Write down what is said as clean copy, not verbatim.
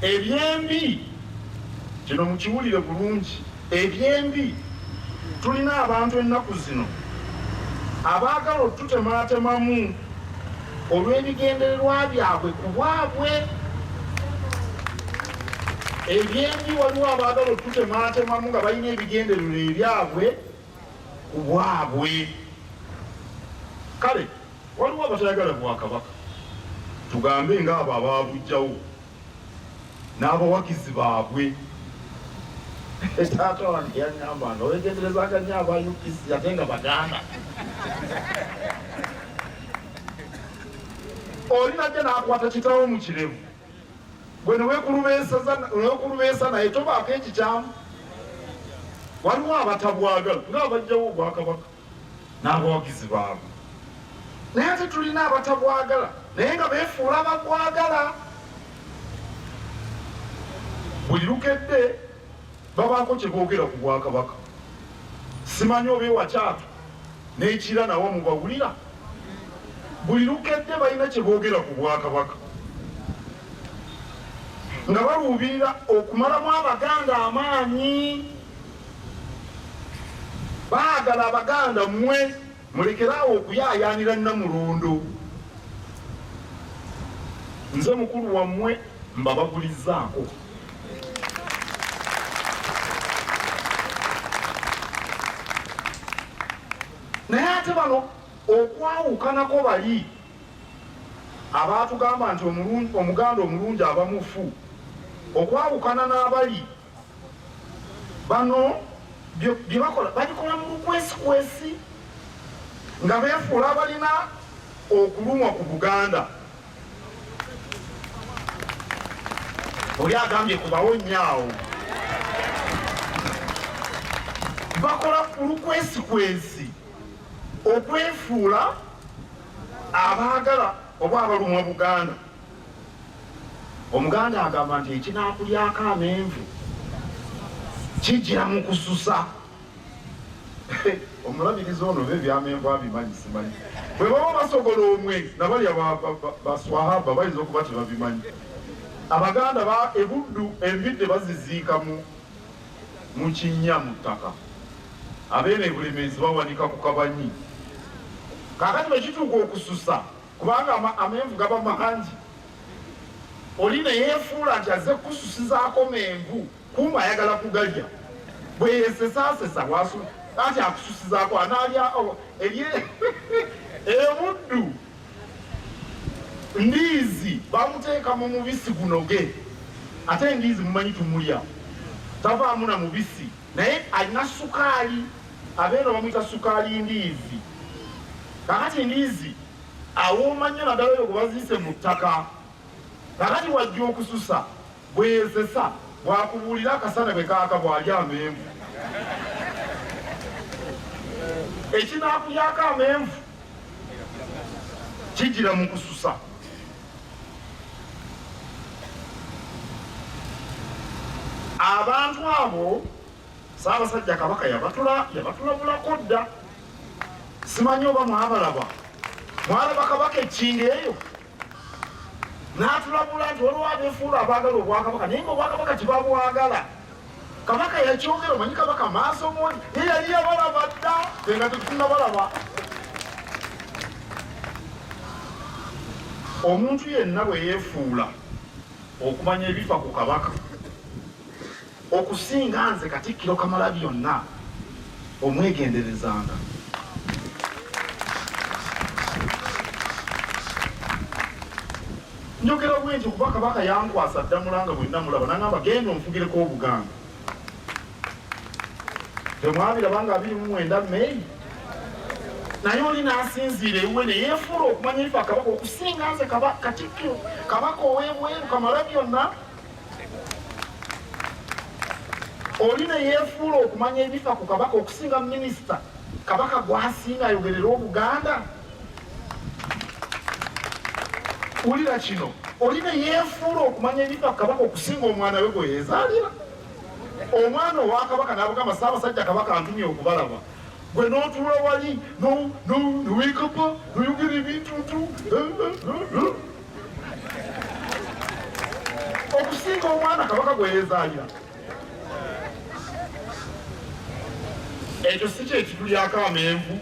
ebyembi kino mukiwulire bulungi. Ebyembi tulina abantu ennaku zino abaagala otutematemamu olw'ebigendererwa byabwe ku bwabwe. Ebyembi waliwo abaagala otutematemamu nga balina ebigendererwa ebyabwe ku bwabwe. Kale waliwo abatayagala bwakabaka, tugambe ngaabo abaabujjawo n'abawagizi baabwe. Taata wange yanyamba nga wegenderezanga nnyo aba UPC ate nga baganda. Oli najja n'akwata kitaawo mu kirevu, gwe newekulubeesa naye tobaako ekikyamu. Waliwo abatabwagala ng'abajjawo obwakabaka n'abawagizi baabwe, naye ate tulina abatabwagala naye nga beefuula babwagala. Buli lukedde babaako kye boogera ku bwakabaka. Simanyi oba ewakyatu n'ekira nawo mubawulira. Buli lukedde balina kye boogera ku bwakabaka nga baluubirira okumalamu abaganda amaanyi. Baagala abaganda mmwe mulekeraawo okuyaayaanira Namulondo. Nze mukulu wammwe mbabagulizzaako. Naye ate bano okwawukanako bali abaatugamba nti omuganda omulungi aba mufu, okwawukana n'abali bano bye bakola babikola mu lukwesikwesi nga beefuula abalina okulumwa ku Buganda. Oli agambye kubawo nnyaawo, bakola ku lukwesikwesi okwefuula abaagala oba abalumwa Buganda. Omuganda agamba nti ekinaakulyako amenvu kijira mu kususa. Omulabirizi ono be ebyamenvu abimanyi simanyi. Bwe baba basogola omwe nabalya baswahaba bayinza okuba tebabimanyi. Abaganda ebuddu envidde baziziika mu kinnya mu ttaka, abeene bulemezi bawanika ku kabanyi. Kakati bwe kituuka okususa kubanga amenvu gaba mangi, oli ne yeefuula nti azze kususizaako menvu kumba ayagala kugalya. Bwe yeesesaasesa ati akususizaako anaalya ebuddu. Ndiizi bamuteeka mu mubisi gunoge, ate endiizi mumanyi tumulya tavaamu na mubisi, naye alina sukaali, abeera bamuyita sukaali ndiizi. Kakati ndiizi awooma nnyo naddala oyo gwe baziise mu ttaka. Kakati wajja okususa bweyesesa bwakubuulira akasana bwe kaaka bw'alya amenvu. Ekinaakulyako amenvu kijira mu kususa. Abantu abo Ssaabasajja Kabaka yabatulabulako dda. Simanyi oba mwalaba Kabaka Ekkinga eyo n'atulabula nti waliwo abeefuula abaagala obwakabaka naye nga obwakabaka tibabwagala. Kabaka yakyogera, omanyi Kabaka maaso muli ye yali yabalaba dda fe nga tetunabalaba. Omuntu yenna bwe yeefuula okumanya ebifa ku Kabaka, okusinga nze Katikkiro Kamalabyonna, omwegenderezanga. Njogera bwenti kuba Kabaka yankwasa Ddamulanga bwe nnamulaba n'agamba genda onfugireko Obuganda. Temwabiraba nga 29 Mei, naye oli n'asinziira ewuwe ne yeefuula okumanya ebifa Kabaka okusinga nze Katikkiro Kabaka ow'ebweru Kamalabyonna. Oli ne yeefuula okumanya ebifa ku Kabaka okusinga minisita Kabaka gw'asinga ayogerera Obuganda. Ulira kino, oli ne yeefuula okumanya ebifa ku Kabaka okusinga omwana we gwe yeezaalira. Omwana owa Kabaka n'abagamba Ssaabasajja Kabaka antumye okubalaba. Gwe n'otuula wali noweekapa noyogera ebintuntu okusinga okimanyi omwana kabaka gwe yeezaalira ekyo si kyekitu lyako amenvu